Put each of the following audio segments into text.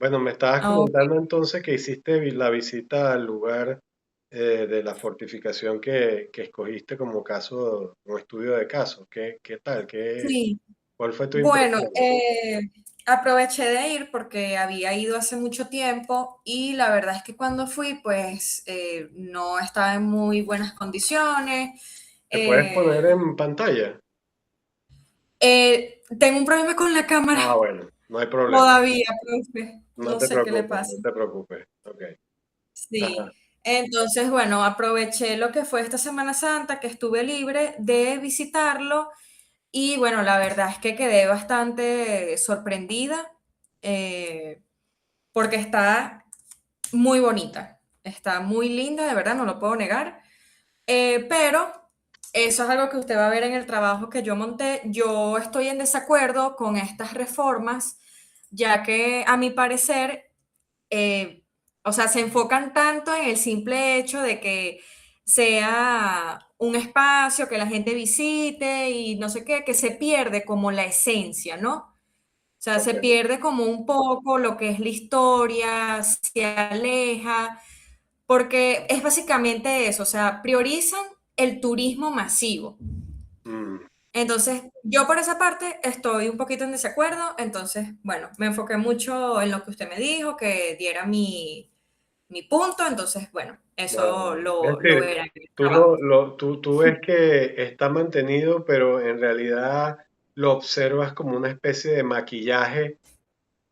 Bueno, me estabas Ah, ok. comentando entonces que hiciste la visita al lugar de la fortificación que escogiste como caso, como estudio de caso. ¿Qué tal? Sí, ¿Cuál fue tu bueno, impresión? aproveché de ir porque había ido hace mucho tiempo y la verdad es que cuando fui, pues no estaba en muy buenas condiciones. ¿Te puedes poner Eh, en pantalla? Tengo un problema con la cámara Ah, bueno, no hay problema. todavía, profe. No No te sé qué le preocupes, pasa. no te preocupes. Ok. Ajá. Sí. Entonces, bueno, aproveché lo que fue esta Semana Santa, que estuve libre de visitarlo. Y bueno, la verdad es que quedé bastante sorprendida porque está muy bonita, está muy linda, de verdad, no lo puedo negar. Pero eso es algo que usted va a ver en el trabajo que yo monté. Yo estoy en desacuerdo con estas reformas, ya que a mi parecer eh, o sea, se enfocan tanto en el simple hecho de que sea un espacio que la gente visite y no sé qué, que se pierde como la esencia, ¿no? O sea, Ok. se pierde como un poco lo que es la historia, se aleja, porque es básicamente eso, o sea, priorizan el turismo masivo. Mm. Entonces, yo por esa parte estoy un poquito en desacuerdo, entonces, bueno, me enfoqué mucho en lo que usted me dijo, que diera mi punto, entonces, bueno, eso No, es lo decir, verá en el trabajo. tú ves que está mantenido, pero en realidad lo observas como una especie de maquillaje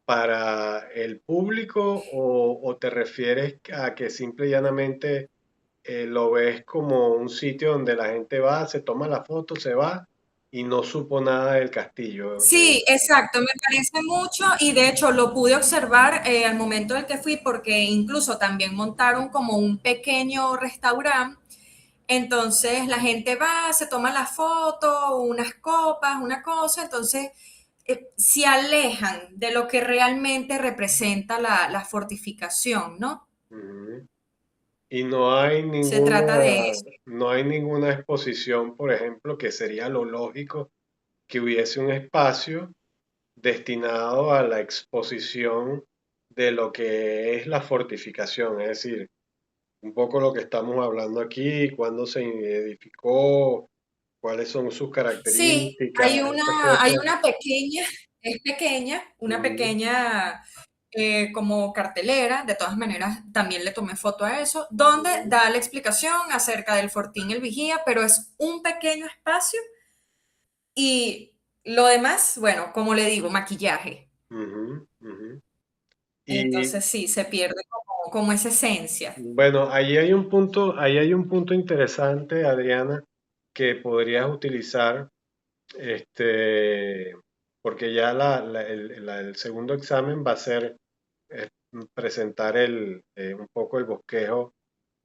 para el público o te refieres a que simple y llanamente lo ves como un sitio donde la gente va, se toma la foto, se va y no supo nada del castillo. Sí, exacto, me parece mucho y de hecho lo pude observar al momento del que fui porque incluso también montaron como un pequeño restaurante. Entonces la gente va, se toma la foto, unas copas, una cosa, entonces se alejan de lo que realmente representa la fortificación, ¿no? Ujú. Y no hay Se trata de ninguna, eso. no hay ninguna exposición, por ejemplo, que sería lo lógico que hubiese un espacio destinado a la exposición de lo que es la fortificación, es decir, un poco lo que estamos hablando aquí, cuándo se edificó, cuáles son sus Sí, características, esas hay cosas. una pequeña, es pequeña, una Ujú. pequeña como cartelera, de todas maneras también le tomé foto a eso, donde Ujú. da la explicación acerca del Fortín el Vigía, pero es un pequeño espacio y lo demás, bueno, como le digo, maquillaje. Ujú, ujú. Y Entonces sí, se pierde como esa esencia. bueno, ahí hay un punto interesante, Adriana, que podrías utilizar, este, porque ya el segundo examen va a ser eh, presentar un poco el bosquejo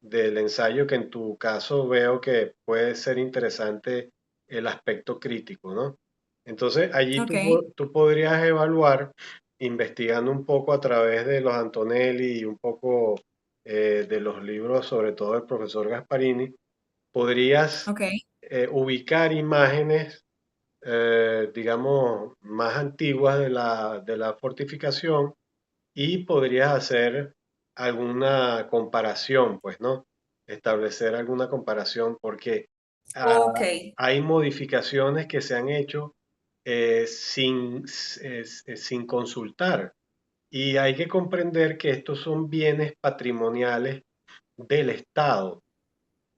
del ensayo, que en tu caso veo que puede ser interesante el aspecto crítico, ¿no? Entonces, allí Ok, tú podrías evaluar, investigando un poco a través de los Antonelli y un poco de los libros, sobre todo del profesor Gasparini, podrías ok. ubicar imágenes, digamos, más antiguas de la fortificación y podrías hacer alguna comparación, pues, ¿no? Establecer alguna comparación porque ah, Ok. hay modificaciones que se han hecho sin consultar y hay que comprender que estos son bienes patrimoniales del Estado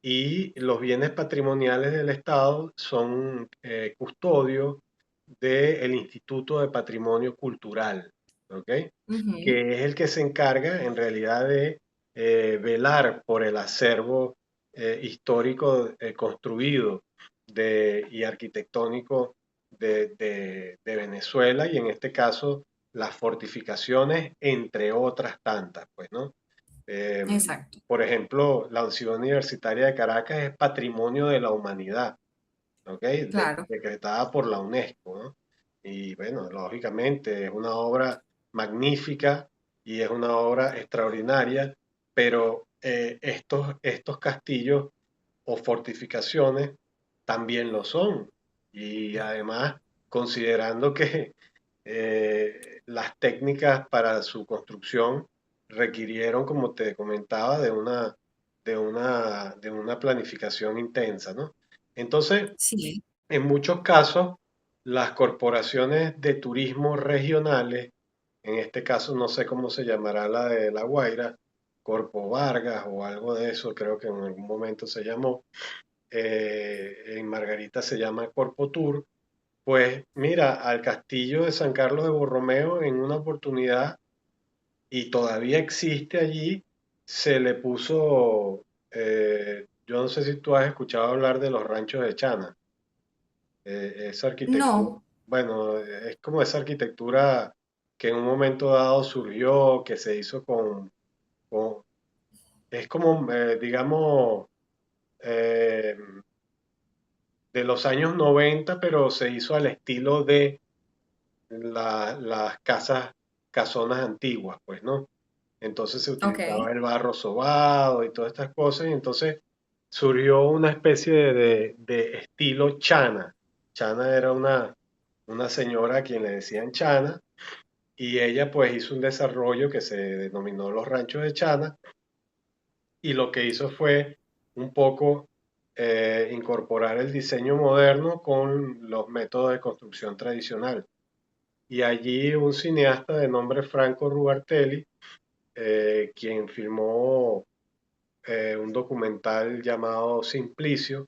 y los bienes patrimoniales del Estado son custodio del Instituto de Patrimonio Cultural, ¿ok? Ujú. Que es el que se encarga en realidad de velar por el acervo histórico construido y arquitectónico de Venezuela y en este caso las fortificaciones, entre otras tantas, pues, ¿no? Eh, Exacto. por ejemplo, la Ciudad Universitaria de Caracas es Patrimonio de la Humanidad, ¿ok? Claro. Decretada por la UNESCO, ¿no? Y bueno, lógicamente es una obra magnífica y es una obra extraordinaria, pero estos castillos o fortificaciones también lo son. Y además, considerando que las técnicas para su construcción requirieron, como te comentaba, de una planificación intensa, ¿no? Entonces, Sí. en muchos casos, las corporaciones de turismo regionales, en este caso no sé cómo se llamará la de La Guaira, Corpo Vargas o algo de eso, creo que en algún momento se llamó, en Margarita se llama Corpo Tour, pues mira, al castillo de San Carlos de Borromeo en una oportunidad, y todavía existe allí, se le puso, yo no sé si tú has escuchado hablar de los ranchos de Chana. Esa arquitectura, No, bueno, es como esa arquitectura que en un momento dado surgió, que se hizo con- es como, digamos, eh, de los años 90, pero se hizo al estilo de las casas, casonas antiguas, pues, ¿no? Entonces se ok. utilizaba el barro sobado y todas estas cosas, y entonces surgió una especie de estilo Chana. Chana era una señora a quien le decían Chana, y ella pues hizo un desarrollo que se denominó los ranchos de Chana, y lo que hizo fue un poco incorporar el diseño moderno con los métodos de construcción tradicional. Y allí un cineasta de nombre Franco Rubartelli, quien filmó un documental llamado Simplicio,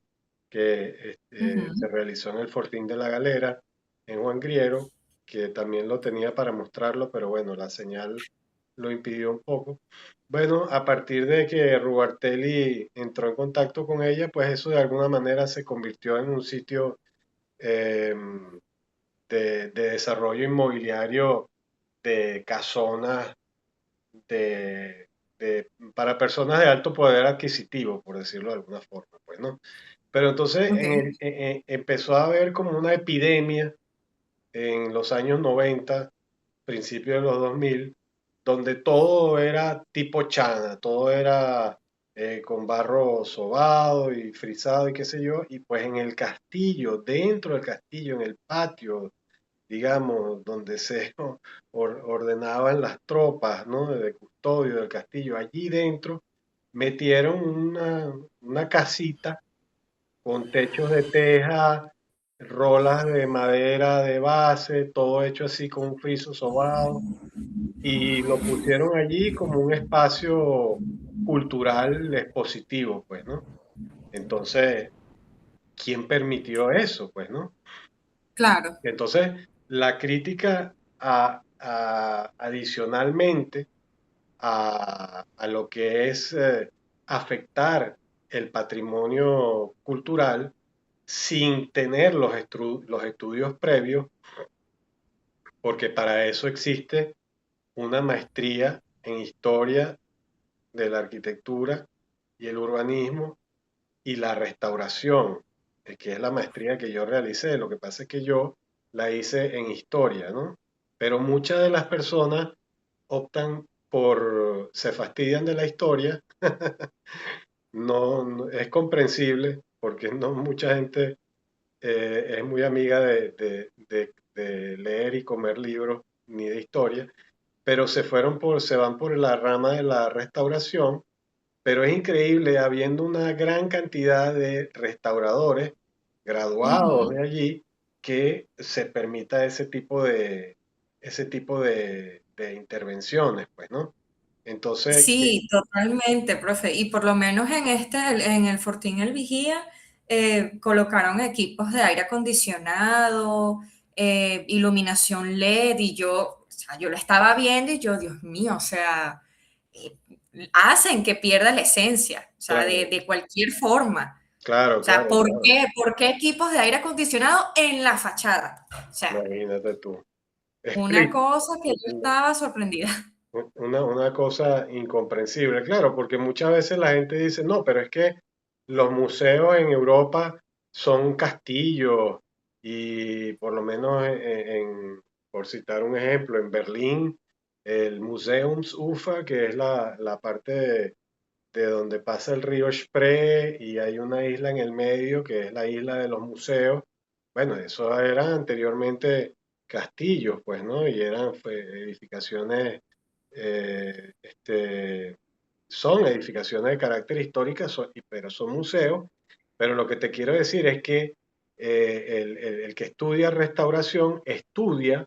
que se Ujú. realizó en el Fortín de la Galera, en Juan Griero, que también lo tenía para mostrarlo, pero bueno, la señal lo impidió un poco. Bueno, a partir de que Rubartelli entró en contacto con ella, pues eso de alguna manera se convirtió en un sitio eh, de desarrollo inmobiliario de casonas de, para personas de alto poder adquisitivo, por decirlo de alguna forma, pues, ¿no? Pero entonces Ok. empezó a haber como una epidemia en los años 90, principios de los 2000, donde todo era tipo chana, todo era con barro sobado y frisado y qué sé yo, y pues en el castillo, dentro del castillo, en el patio, digamos, donde se ordenaban las tropas, ¿no? De custodio del castillo. Allí dentro metieron una casita con techos de teja, rolas de madera de base, todo hecho así con un friso sobado, y lo pusieron allí como un espacio cultural expositivo, pues, ¿no? Entonces, ¿quién permitió eso, pues, no? Claro. Entonces, la crítica adicionalmente a lo que es afectar el patrimonio cultural sin tener los estudios previos, porque para eso existe una maestría en historia de la arquitectura y el urbanismo y la restauración, que es la maestría que yo realicé. Lo que pasa es que yo la hice en historia, ¿no? Pero muchas de las personas optan se fastidian de la historia. No, es comprensible porque no mucha gente es muy amiga de leer y comer libros ni de historia, pero se van por la rama de la restauración. Pero es increíble, habiendo una gran cantidad de restauradores graduados Ujú. de allí, que se permita ese tipo de intervenciones, pues, ¿no? Entonces, Sí, totalmente, profe. Y por lo menos en en el Fortín El Vigía, colocaron equipos de aire acondicionado, iluminación LED, y yo, o sea, yo lo estaba viendo y yo, Dios mío, o sea, eh, hacen que pierda la esencia, o sea, claro, de cualquier forma. claro, O sea, claro, claro, por qué equipos de aire acondicionado en la fachada? O sea, imagínate tú. una Explica, cosa que yo estaba sorprendida. una cosa incomprensible, claro, porque muchas veces la gente dice, no, pero es que los museos en Europa son castillos y por lo menos por citar un ejemplo, en Berlín, el Museumsufer, que es la parte de donde pasa el río Spree y hay una isla en el medio que es la isla de los museos. Bueno, eso eran anteriormente castillos, pues, ¿no? Y eran edificaciones, son edificaciones de carácter histórico, pero son museos. Pero lo que te quiero decir es que el que estudia restauración estudia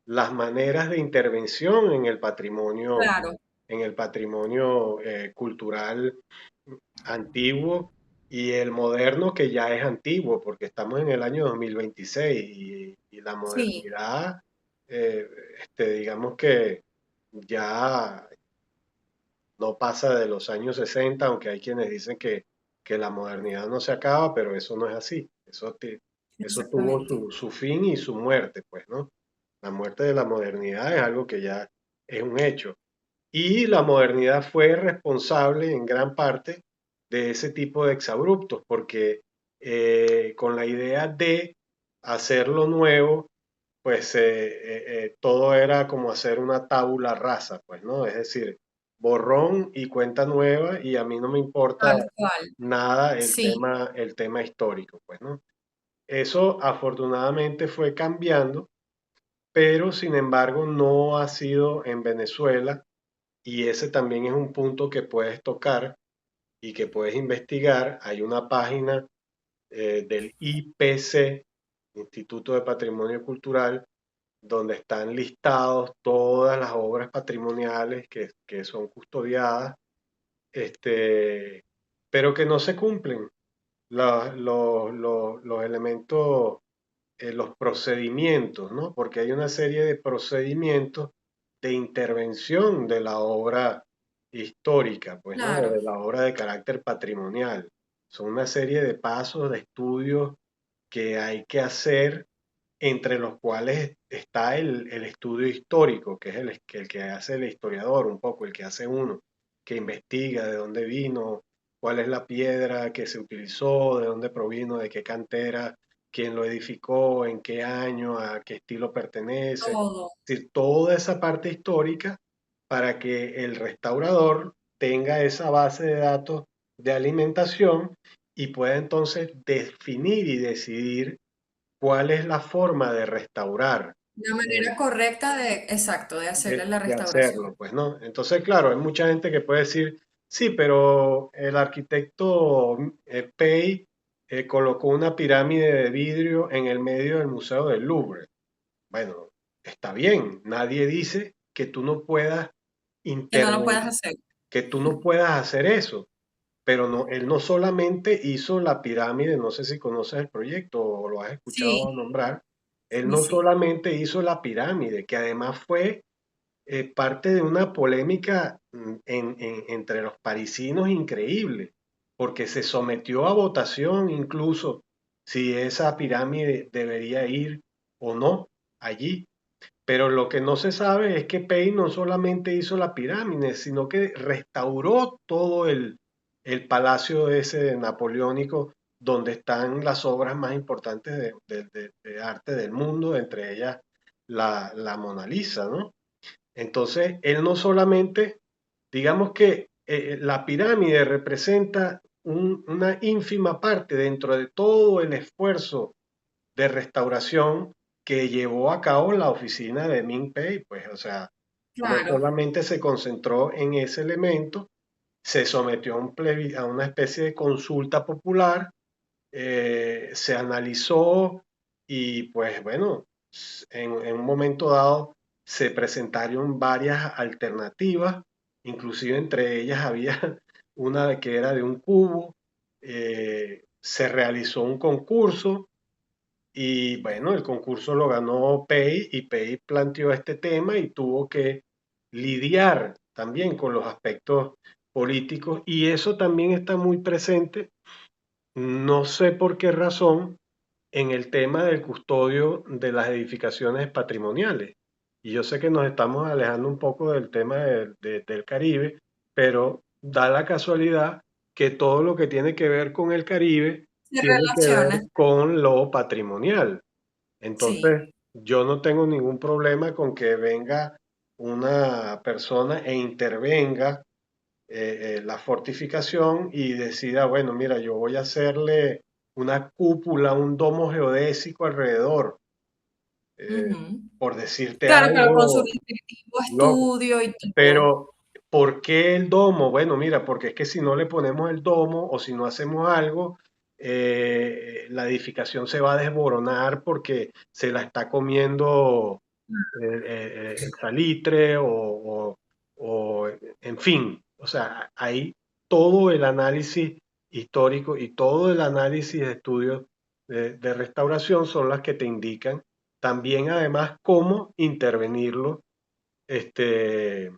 las maneras de intervención Claro, en el patrimonio cultural antiguo y el moderno que ya es antiguo, porque estamos en el año 2026 y la sí, modernidad, eh, digamos que ya no pasa de los años 60, aunque hay quienes dicen que la modernidad no se acaba, pero eso no es así. Eso tuvo exactamente. su fin y su muerte, pues, ¿no? La muerte de la modernidad es algo que ya es un hecho. Y la modernidad fue responsable en gran parte de ese tipo de exabruptos, porque con la idea de hacerlo nuevo, pues todo era como hacer una tabula rasa, pues, ¿no? Es decir, borrón y cuenta nueva y a mí no me importa Tal cual. nada Sí, el tema histórico, pues, ¿no? Eso afortunadamente fue cambiando, pero sin embargo no ha sido en Venezuela y ese también es un punto que puedes tocar y que puedes investigar. Hay una página del IPC, Instituto de Patrimonio Cultural, donde están listados todas las obras patrimoniales que son custodiadas, este, pero que no se cumplen los elementos, los procedimientos, ¿no? Porque hay una serie de procedimientos de intervención de la obra histórica, pues, ¿no? O claro. de la obra de carácter patrimonial. Son una serie de pasos, de estudios que hay que hacer, entre los cuales está el estudio histórico, que es el que hace el historiador, un poco el que hace uno, que investiga de dónde vino, cuál es la piedra que se utilizó, de dónde provino, de qué cantera, quién lo edificó, en qué año, a qué estilo pertenece. Todo. Es decir, toda esa parte histórica para que el restaurador tenga esa base de datos de alimentación y pueda entonces definir y decidir cuál es la forma de restaurar, La manera eh, correcta de, exacto, de hacerle la de restauración. hacerlo, pues, ¿no? Entonces, claro, hay mucha gente que puede decir, sí, pero el arquitecto Pei colocó una pirámide de vidrio en el medio del Museo del Louvre. Bueno, está bien, nadie dice que tú no puedas Que no lo intervenir, puedas hacer. que tú no puedas hacer eso, pero no, él no solamente hizo la pirámide, no sé si conoces el proyecto o lo has Sí, escuchado nombrar, él sí, no sí. solamente hizo la pirámide, que además fue parte de una polémica entre los parisinos increíble, porque se sometió a votación incluso si esa pirámide debería ir o no allí. Pero lo que no se sabe es que Pei no solamente hizo la pirámide, sino que restauró todo el palacio ese napoleónico donde están las obras más importantes de arte del mundo, entre ellas la Mona Lisa, ¿no? Entonces, él no solamente, digamos que la pirámide representa una ínfima parte dentro de todo el esfuerzo de restauración que llevó a cabo la oficina de Ming Pei, pues, o sea, no Claro. solamente se concentró en ese elemento, se sometió a, a una especie de consulta popular, se analizó y pues bueno, en un momento dado se presentaron varias alternativas, inclusive entre ellas había una que era de un cubo, se realizó un concurso y bueno, el concurso lo ganó Pei y Pei planteó este tema y tuvo que lidiar también con los aspectos políticos y eso también está muy presente, no sé por qué razón, en el tema del custodio de las edificaciones patrimoniales. Y yo sé que nos estamos alejando un poco del tema del Caribe, pero da la casualidad que todo lo que tiene que ver con el Caribe Se tiene que ver relaciona. con lo patrimonial. Sí, Entonces, yo no tengo ningún problema con que venga una persona e intervenga la fortificación y decida, bueno, mira, yo voy a hacerle una cúpula, un domo geodésico alrededor. Ujú. por decirte Claro, pero con su algo respectivo loco. estudio y todo. Pero, ¿por qué el domo? Bueno, mira, porque es que si no le ponemos el domo o si no hacemos algo, la edificación se va a desboronar porque se la está comiendo el salitre o, en fin, o sea, hay todo el análisis histórico y todo el análisis de estudios de restauración son las que te indican también además cómo intervenirlo este,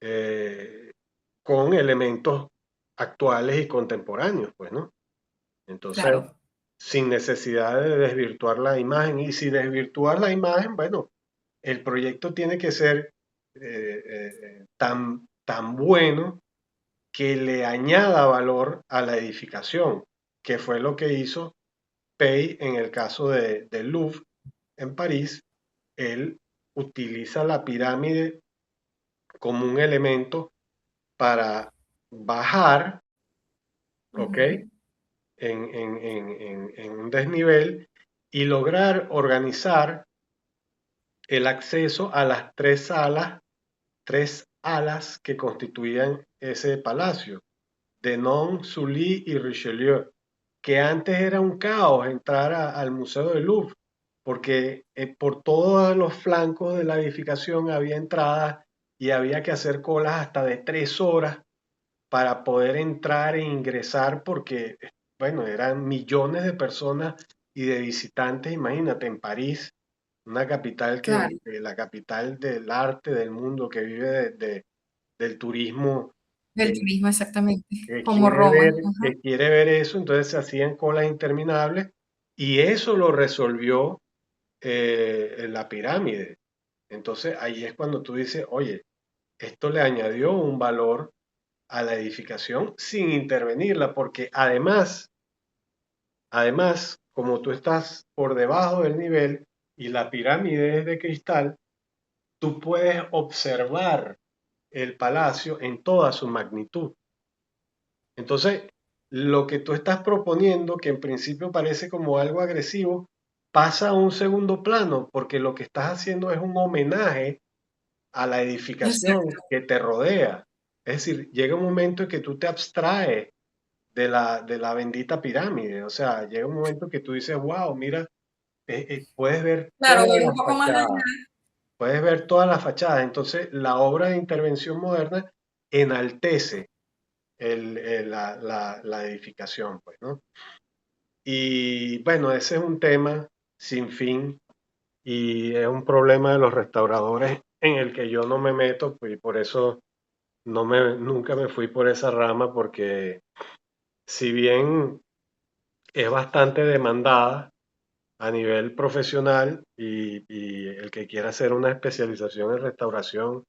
eh, con elementos actuales y contemporáneos, pues, ¿no? Entonces, Claro, sin necesidad de desvirtuar la imagen. Y si desvirtuar la imagen, bueno, el proyecto tiene que ser tan bueno que le añada valor a la edificación, que fue lo que hizo Pei en el caso del Louvre en París. Él utiliza la pirámide como un elemento para bajar, ¿ok? ujú, En un desnivel y lograr organizar el acceso a las tres alas que constituían ese palacio, Denon, Sully y Richelieu, que antes era un caos entrar al Museo del Louvre, porque por todos los flancos de la edificación había entradas y había que hacer colas hasta de 3 horas para poder entrar e ingresar, porque, bueno, eran millones de personas y de visitantes, imagínate, en París, una capital claro, la capital del arte del mundo, que vive del turismo, del que, turismo exactamente, como Roma, que ajá, quiere ver eso, entonces se hacían colas interminables y eso lo resolvió la pirámide. Entonces ahí es cuando tú dices, oye, esto le añadió un valor a la edificación sin intervenirla, porque además, como tú estás por debajo del nivel y la pirámide es de cristal, tú puedes observar el palacio en toda su magnitud. Entonces, lo que tú estás proponiendo, que en principio parece como algo agresivo, pasa a un segundo plano, porque lo que estás haciendo es un homenaje a la edificación exacto, que te rodea. Es decir, llega un momento en que tú te abstraes de la bendita pirámide. O sea, llega un momento que tú dices, wow, mira, puedes ver claro, todas ver un las poco más fachadas, allá, puedes ver todas las fachadas. Entonces, la obra de intervención moderna enaltece la edificación, pues, ¿no? Y bueno, ese es un tema sin fin y es un problema de los restauradores en el que yo no me meto, pues, y por eso nunca me fui por esa rama, porque si bien es bastante demandada a nivel profesional y el que quiera hacer una especialización en restauración,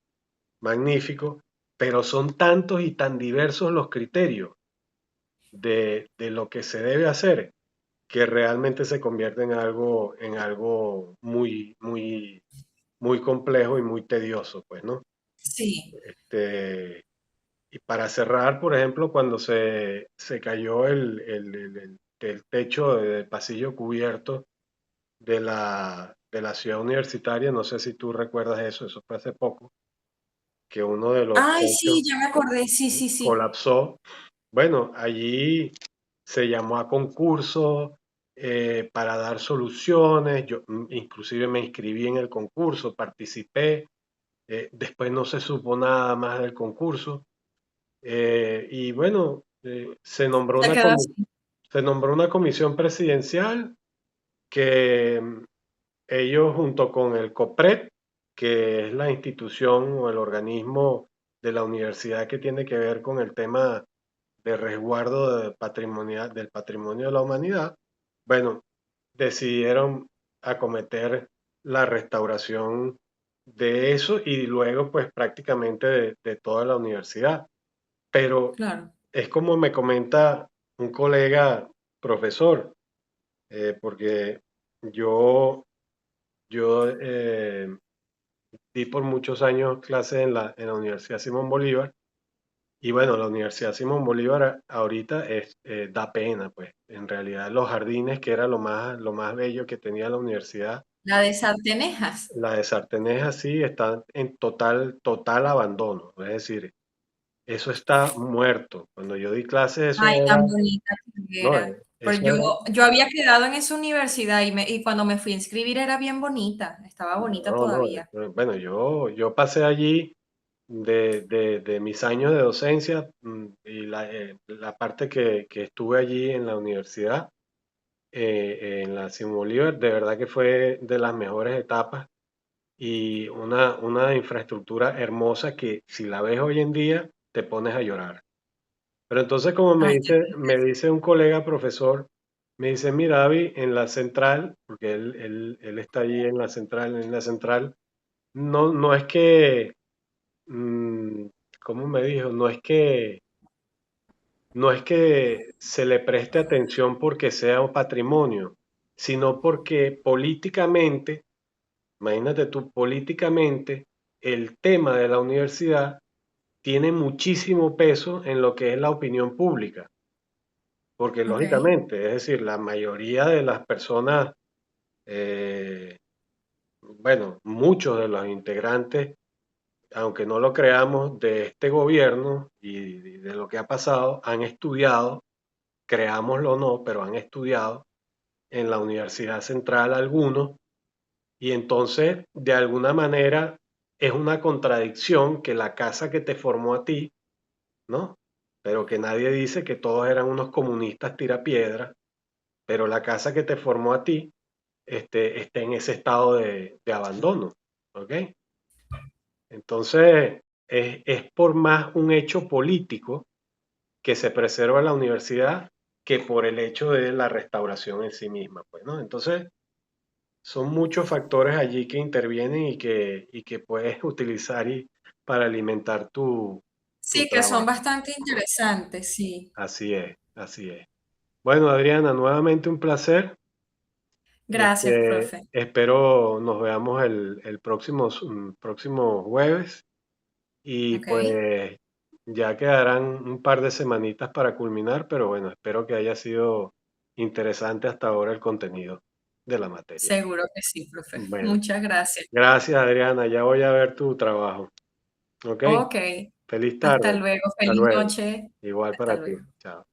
magnífico, pero son tantos y tan diversos los criterios de lo que se debe hacer que realmente se convierte en algo muy, muy, muy complejo y muy tedioso, pues, ¿no? sí, Este, y para cerrar, por ejemplo, cuando se cayó el techo del pasillo cubierto de la ciudad universitaria, no sé si tú recuerdas eso fue hace poco, que uno de los ay, sí, techos ya me acordé, sí, sí, sí, colapsó. Bueno, allí se llamó a concurso para dar soluciones. Yo inclusive me inscribí en el concurso, participé. Después no se supo nada más del concurso. Y bueno, se quedó así, se nombró una comisión presidencial que ellos junto con el COPRED, que es la institución o el organismo de la universidad que tiene que ver con el tema de resguardo del patrimonio de la humanidad, bueno, decidieron acometer la restauración de eso y luego pues prácticamente de toda la universidad. Pero claro, es como me comenta un colega profesor, porque yo, yo di por muchos años clases en la Universidad Simón Bolívar. Y bueno, la Universidad Simón Bolívar ahorita da pena, pues. En realidad los jardines, que era lo más bello que tenía la universidad, La de Sartenejas. La de Sarteneja sí está en total abandono. Es decir, eso está muerto. Cuando yo di clases, eso Ay, era, tan bonita que no, era. Pero eso era, yo había quedado en esa universidad y cuando me fui a inscribir era bien bonita, estaba bonita no, no, todavía. bueno, yo pasé allí de mis años de docencia y la parte que estuve allí en la universidad, en la Simón Bolívar, de verdad que fue de las mejores etapas y una infraestructura hermosa que si la ves hoy en día te pones a llorar. Pero entonces, como Ay, qué me tristeza. dice un colega profesor, me dice, mira, David, en la central, porque él está allí en la central, no es que, mm, ¿cómo me dijo? No es que se le preste atención porque sea un patrimonio, sino porque políticamente, imagínate tú, políticamente, el tema de la universidad tiene muchísimo peso en lo que es la opinión pública, porque Ok, lógicamente, es decir, la mayoría de las personas, eh, bueno, muchos de los integrantes, aunque no lo creamos, de este gobierno y de lo que ha pasado, han estudiado, creámoslo o no, pero han estudiado en la Universidad Central algunos, y entonces, de alguna manera, es una contradicción que la casa que te formó a ti, ¿no? Pero que nadie dice que todos eran unos comunistas tirapiedras, pero la casa que te formó a ti está en ese estado de abandono, ¿ok? Entonces, es por más un hecho político que se preserva la universidad que por el hecho de la restauración en sí misma, pues, ¿no? Entonces, son muchos factores allí que intervienen y que puedes utilizar para alimentar tu sí, que son trabajo. bastante interesantes, sí. Así es, así es. Bueno, Adriana, nuevamente un placer. Gracias, profe. Espero nos veamos el próximo jueves y Ok, pues ya quedarán un par de semanitas para culminar, pero bueno, espero que haya sido interesante hasta ahora el contenido de la materia. seguro que sí, profe. Bueno, Muchas gracias. gracias Adriana, ya voy a ver tu trabajo. ¿Ok? Ok, Feliz hasta tarde. luego, Hasta feliz luego. noche. Igual Hasta para ti. luego. Chao.